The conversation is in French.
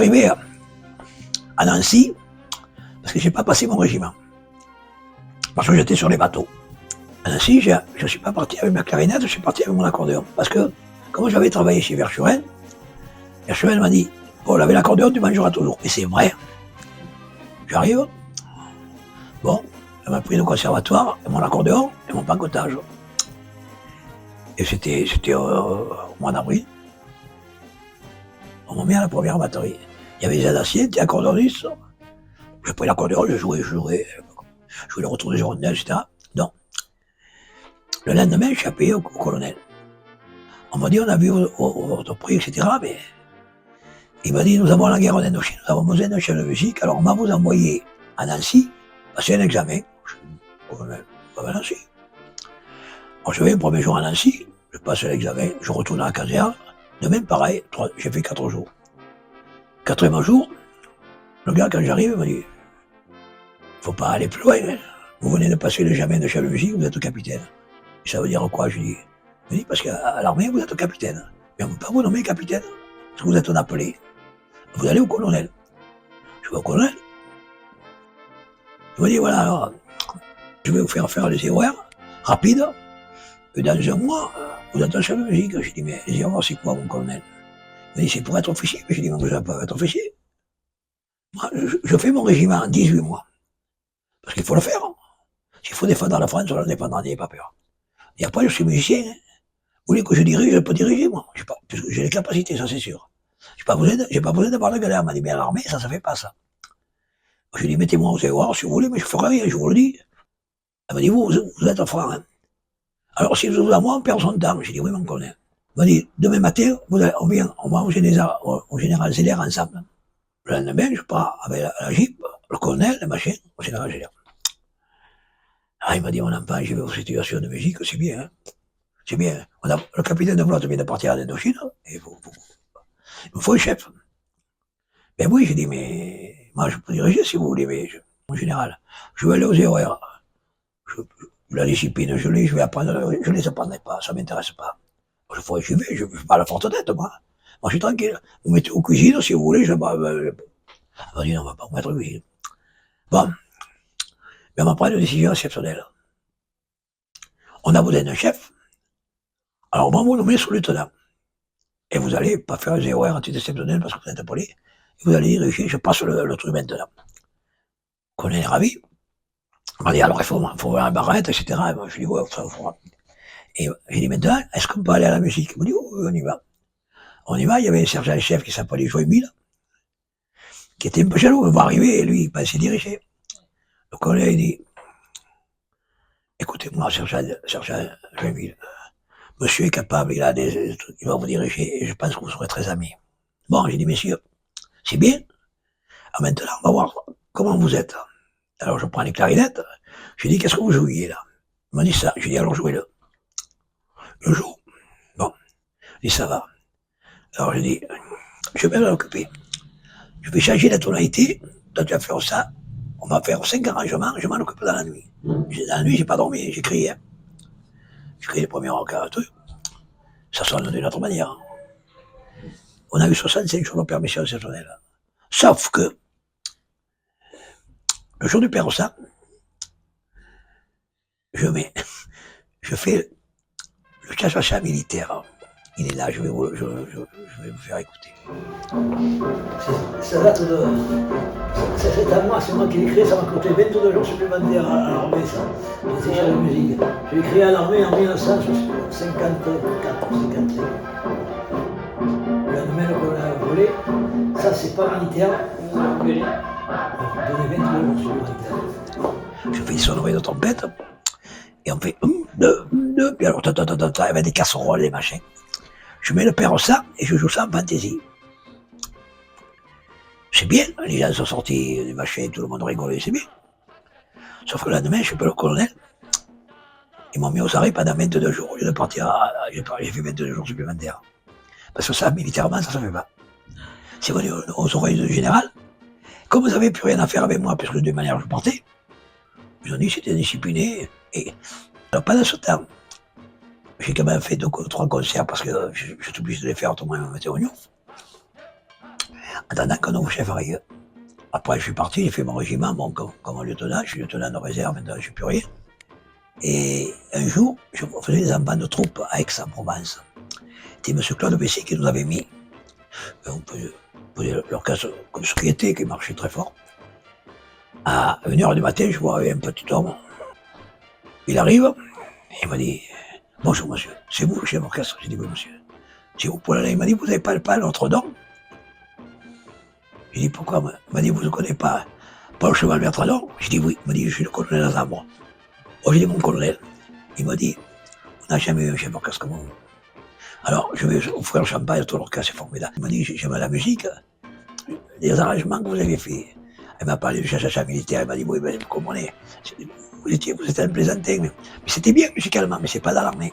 arrivé à Nancy, parce que j'ai pas passé mon régiment. Parce que j'étais sur les bateaux. À Nancy, je ne suis pas parti avec ma clarinette, je suis parti avec mon accordéon. Parce que, comme j'avais travaillé chez Verschuren m'a dit, Paul, avec l'accordéon, tu mangeras toujours. Et c'est vrai. J'arrive. Bon, elle m'a pris le conservatoire, et mon accordéon, et mon pancotage. Et c'était au mois d'avril. On m'a mis à la première batterie. Il y avait des aciers, des accordéonistes. J'ai pris l'accordéon, je jouais le retour des rondelles, etc. Non. Le lendemain, je suis appelé au colonel. On m'a dit, on a vu votre prix, etc. Mais il m'a dit, nous avons la guerre en Indochine, nous avons besoin d'un chef de musique, alors on va vous envoyer à Nancy, passer un examen. Je dis, colonel, on va à Nancy. Alors, je vais le premier jour à Nancy, je passe l'examen, je retourne à la caserne. Demain, pareil, j'ai fait 4 jours. 4e jour, le gars, quand j'arrive, il m'a dit, faut pas aller plus loin, hein. Vous venez de passer l'examen de chef de musique, vous êtes capitaine. Et ça veut dire quoi? Je dis, il dit, parce qu'à l'armée, vous êtes capitaine. Mais on ne peut pas vous nommer capitaine, parce que vous êtes un appelé. Vous allez au colonel. Je vais au colonel. Il m'a dit, voilà, alors, je vais vous faire les erreurs rapides, et dans 1 mois, vous êtes un chef de musique. Je dis, mais les erreurs, c'est quoi, mon colonel? Il m'a dit, c'est pour être officier. Je dis, mais vous n'allez pas être officier. Moi, je fais mon régiment en 18 mois. Parce qu'il faut le faire. S'il faut défendre la France, on la défendra, n'ayez pas peur. Et après, je suis musicien. Hein. Vous voulez que je dirige, je peux diriger, moi. Parce que j'ai les capacités, ça c'est sûr. J'ai pas besoin d'avoir la galère. Elle m'a dit, mais à l'armée, ça fait pas ça. Je lui ai dit, mettez-moi au COR si vous voulez, mais je ferai rien, je vous le dis. Elle m'a dit, vous êtes franc, hein. Alors, si vous à moi, on perd son temps. J'ai dit, oui, mon colonel. Elle m'a dit, demain matin, on va au général Zeller ensemble. Le lendemain, je pars avec la Jeep, le colonel, le machin, au général Zeller. Ah, il m'a dit, mon enfant, je vais aux situations de musique, c'est bien, hein. C'est bien. Le capitaine de flotte vient de partir à l'Indochine, et il me faut un chef. Ben oui, j'ai dit, mais moi je peux diriger si vous voulez, mais en général, je vais aller aux erreurs. La discipline, je vais apprendre, je ne les apprendrai pas, ça ne m'intéresse pas. Je vais pas à la forte tête, moi. Moi, je suis tranquille. Vous mettez aux cuisines, si vous voulez, elle m'a dit, non, on va pas vous mettre aux cuisines. Bon. Mais on m'a pris une décision exceptionnelle. On a besoin d'un chef. Alors, on va vous nommer sous-lieutenant. Et vous allez pas faire des erreurs anti-exceptionnelles parce que vous êtes appelé. Et vous allez diriger, je passe le truc maintenant. Qu'on est ravi. On m'a dit, alors il faut voir un barrette, etc. Et moi, je dis, ouais, ça va. Et j'ai dit, maintenant, est-ce qu'on peut aller à la musique? Il m'a dit, oui, on y va. On y va, il y avait un sergent-chef qui s'appelait Joël Mille, qui était un peu jaloux, il va arriver, et lui, il pensait diriger. Le collègue, il dit, écoutez-moi, sergent Joël Mille, monsieur est capable, il va vous diriger, et je pense que vous serez très amis. Bon, j'ai dit, messieurs, c'est bien. Alors maintenant, on va voir comment vous êtes. Alors, je prends les clarinettes. J'ai dit, qu'est-ce que vous jouiez, là? Il m'a dit ça. J'ai dit, alors, jouez-le. Je joue. Bon. Il dit, ça va. Alors, j'ai dit, je vais m'en occuper. Je vais changer la tonalité. Toi, tu vas faire ça. On va faire 5 arrangements. Je m'en occupe dans la nuit. Dans la nuit, j'ai pas dormi. J'ai crié. Hein. J'ai crié les premiers regards. Ça sonne d'une autre manière. On a eu 65 jours de permission exceptionnelle. Sauf que, le jour du Père-Sang, je fais le cha-cha-cha militaire. Il est là, je vais vous faire écouter. Ça date de... C'est à moi, c'est moi qui l'ai créé, ça m'a coûté 22 jours supplémentaires à l'armée, ça. J'étais chef de musique. Je l'ai créé à l'armée en 1954 ou 55. Le lendemain, le colonel a volé. Ça, c'est pas militaire. Donné 22 jours supplémentaires. Je fais une sonnerie de trompette. Et on fait 1, 2, 2, puis alors, avec des casseroles, des machins. Je mets le Père-Sang et je joue ça en fantaisie. C'est bien, les gens sont sortis des machins, tout le monde rigolait, c'est bien. Sauf que le lendemain, je suis pas le colonel. Ils m'ont mis aux arrêts pendant 22 jours, au lieu de partir j'ai fait 22 jours supplémentaires. Parce que ça, militairement, ça se fait pas. C'est venu aux oreilles du général. Comme vous n'avez plus rien à faire avec moi, puisque de manière je partais, ils ont dit que c'était discipliné. Et alors, pendant ce temps, j'ai quand même fait 2 ou 3 concerts parce que je suis obligé de les faire, autrement ils me mettaient au oignon. attendant qu'un nouveau chef arrive. Après, je suis parti, j'ai fait mon régiment, bon, comme lieutenant, je suis lieutenant de réserve, maintenant je suis plus rien. Et un jour, je faisais des envois de troupes à Aix-en-Provence. C'était M. Claude Bessy qui nous avait mis. On peut l'orchestre comme ce qui était, qui marchait très fort. À 1h du matin, je vois un petit homme. Il arrive, il m'a dit « Bonjour monsieur, c'est vous le chef d'orchestre ?» J'ai dit « Oui monsieur. » Si vous pouvez aller, il m'a dit « Vous n'avez pas notre nom ?» J'ai dit « Pourquoi ?» Il m'a dit « Vous ne connaissez pas Paul Cheval Bertrandon ?» J'ai dit « Oui. » Il m'a dit « Je suis le colonel Azambre. » Oh, j'ai dit « Mon colonel. » Il m'a dit « On n'a jamais eu un chef d'orchestre comme vous. Alors, je vais offrir le champagne à tout l'orchestre, c'est formidable. » Il m'a dit « J'aime la musique, les arrangements que vous avez faits. » Il m'a parlé du chacha militaire, il m'a dit « Oui, ben, vous comprenez, vous êtes un plaisantin, mais c'était bien musicalement, mais c'est pas dans l'armée. »